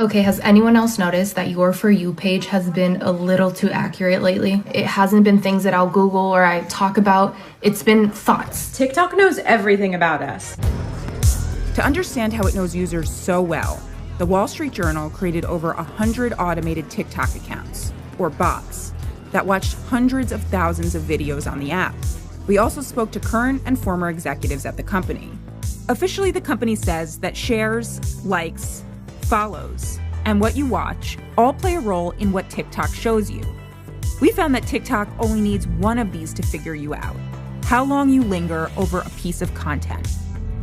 Okay, has anyone else noticed that your For You page has been a little too accurate lately? It hasn't been things that I'll Google or I talk about. It's been thoughts. TikTok knows everything about us. To understand how it knows users so well, the Wall Street Journal created over 100 automated TikTok accounts, or bots, that watched hundreds of thousands of videos on the app. We also spoke to current and former executives at the company. Officially, the company says that shares, likes, follows, and what you watch all play a role in what TikTok shows you. We found that TikTok only needs one of these to figure you out: how long you linger over a piece of content.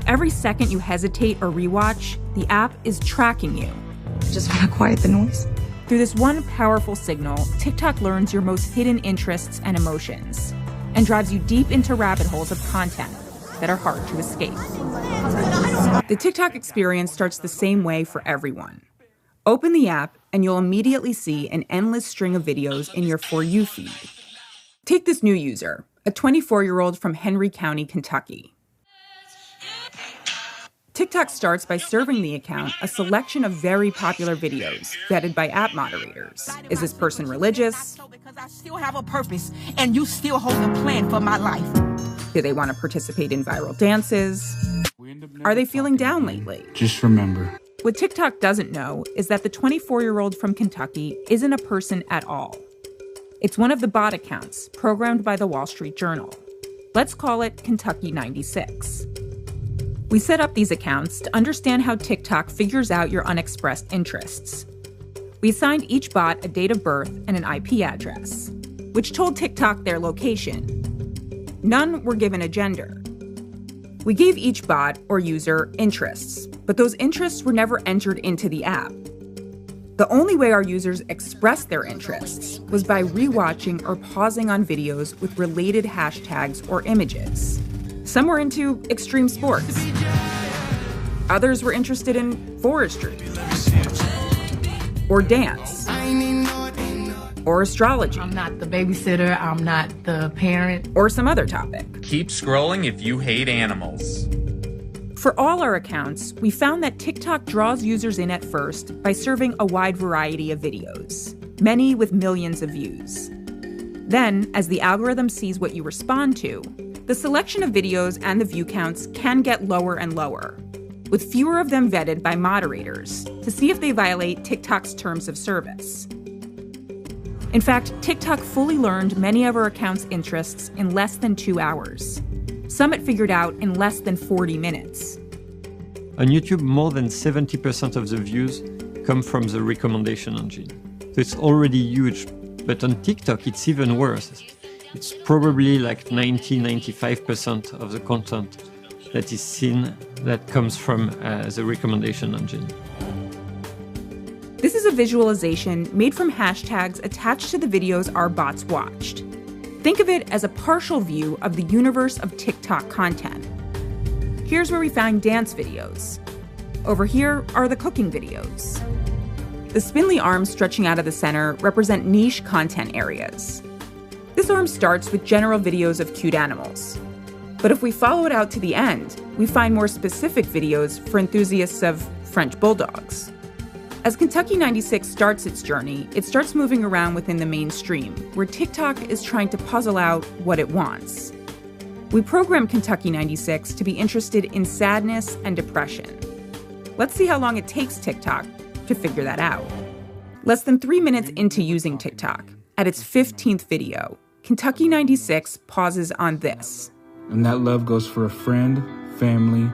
Every second you hesitate or rewatch, the app is tracking you. I just want to quiet the noise. Through this one powerful signal, TikTok learns your most hidden interests and emotions and drives you deep into rabbit holes of content that are hard to escape. The TikTok experience starts the same way for everyone. Open the app and you'll immediately see an endless string of videos in your For You feed. Take this new user, a 24-year-old from Henry County, Kentucky. TikTok starts by serving the account a selection of very popular videos vetted by app moderators. Is this person religious? Because I still have a purpose and you still hold a plan for my life. Do they want to participate in viral dances? Are they feeling down lately? Just remember. What TikTok doesn't know is that the 24-year-old from Kentucky isn't a person at all. It's one of the bot accounts programmed by the Wall Street Journal. Let's call it Kentucky 96. We set up these accounts to understand how TikTok figures out your unexpressed interests. We assigned each bot a date of birth and an IP address, which told TikTok their location. None were given a gender. We gave each bot or user interests, but those interests were never entered into the app. The only way our users expressed their interests was by rewatching or pausing on videos with related hashtags or images. Some were into extreme sports. Others were interested in forestry, or dance, or astrology. I'm not the babysitter, I'm not the parent. Or some other topic. Keep scrolling if you hate animals. For all our accounts, we found that TikTok draws users in at first by serving a wide variety of videos, many with millions of views. Then, as the algorithm sees what you respond to, the selection of videos and the view counts can get lower and lower, with fewer of them vetted by moderators to see if they violate TikTok's terms of service. In fact, TikTok fully learned many of our account's interests in less than 2 hours. Some it figured out in less than 40 minutes. On YouTube, more than 70% of the views come from the recommendation engine. So it's already huge, but on TikTok it's even worse. It's probably like 90-95% of the content that is seen that comes from the recommendation engine. This is a visualization made from hashtags attached to the videos our bots watched. Think of it as a partial view of the universe of TikTok content. Here's where we find dance videos. Over here are the cooking videos. The spindly arms stretching out of the center represent niche content areas. This arm starts with general videos of cute animals. But if we follow it out to the end, we find more specific videos for enthusiasts of French bulldogs. As Kentucky 96 starts its journey, it starts moving around within the mainstream, where TikTok is trying to puzzle out what it wants. We programmed Kentucky 96 to be interested in sadness and depression. Let's see how long it takes TikTok to figure that out. Less than 3 minutes into using TikTok, at its 15th video, Kentucky 96 pauses on this. And that love goes for a friend, family,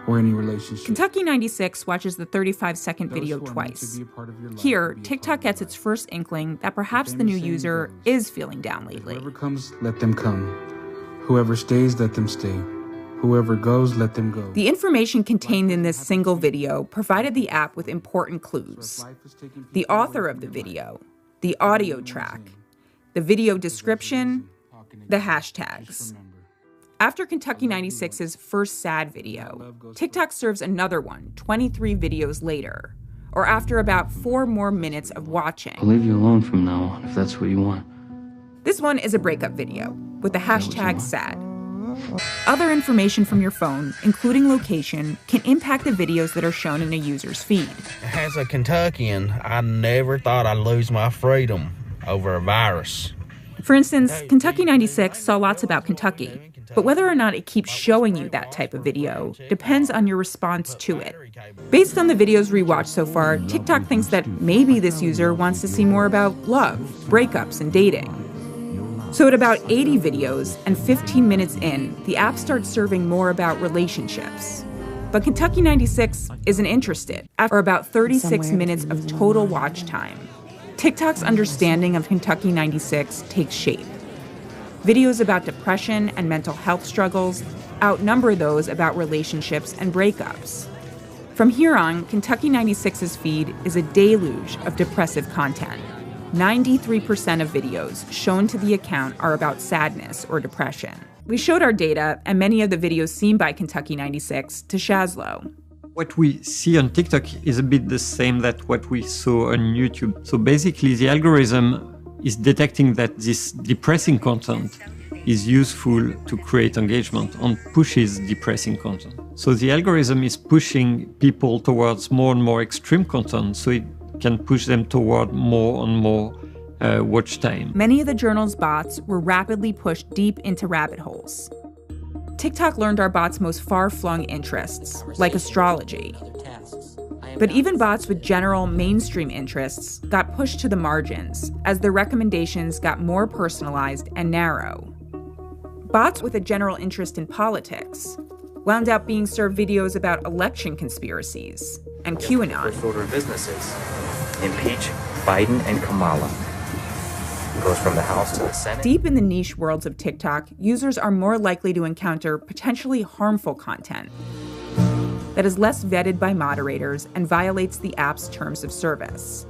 or any relationship. Kentucky 96 watches the 35-second video twice. Here, TikTok gets its first inkling that perhaps the new user is feeling down lately. Whoever comes, let them come. Whoever stays, let them stay. Whoever goes, let them go. The information contained in this single video provided the app with important clues. The author of the video, the audio track, the video description, the hashtags. After Kentucky 96's first sad video, TikTok serves another one 23 videos later, or after about 4 more minutes of watching. I'll leave you alone from now on if that's what you want. This one is a breakup video with the hashtag sad. Other information from your phone, including location, can impact the videos that are shown in a user's feed. As a Kentuckian, I never thought I'd lose my freedom over a virus. For instance, Kentucky 96 saw lots about Kentucky, but whether or not it keeps showing you that type of video depends on your response to it. Based on the videos rewatched so far, TikTok thinks that maybe this user wants to see more about love, breakups, and dating. So at about 80 videos and 15 minutes in, the app starts serving more about relationships. But Kentucky 96 isn't interested after about 36 minutes of total watch time. TikTok's understanding of Kentucky 96 takes shape. Videos about depression and mental health struggles outnumber those about relationships and breakups. From here on, Kentucky 96's feed is a deluge of depressive content. 93% of videos shown to the account are about sadness or depression. We showed our data and many of the videos seen by Kentucky 96 to Shazlo. What we see on TikTok is a bit the same that what we saw on YouTube. So basically, the algorithm is detecting that this depressing content is useful to create engagement and pushes depressing content. So the algorithm is pushing people towards more and more extreme content, so it can push them toward more and more watch time. Many of the journal's bots were rapidly pushed deep into rabbit holes. TikTok learned our bots' most far-flung interests, like astrology. But even bots with general mainstream interests got pushed to the margins as their recommendations got more personalized and narrow. Bots with a general interest in politics wound up being served videos about election conspiracies and QAnon. First order of business is impeach Biden and Kamala. It goes from the House to the Senate. Deep in the niche worlds of TikTok, users are more likely to encounter potentially harmful content that is less vetted by moderators and violates the app's terms of service.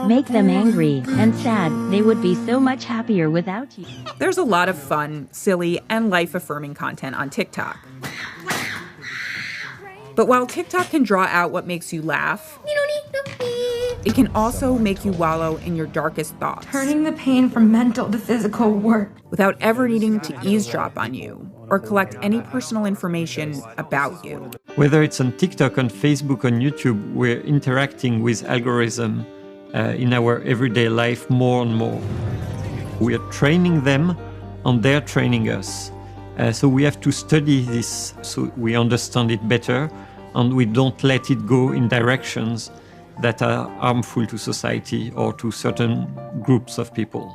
Make them angry and sad. They would be so much happier without you. There's a lot of fun, silly, and life-affirming content on TikTok. But while TikTok can draw out what makes you laugh, it can also make you wallow in your darkest thoughts. Turning the pain from mental to physical work. Without ever needing to eavesdrop on you or collect any personal information about you. Whether it's on TikTok, on Facebook, on YouTube, we're interacting with algorithm in our everyday life more and more. We are training them and they're training us. So we have to study this so we understand it better and we don't let it go in directions that are harmful to society or to certain groups of people.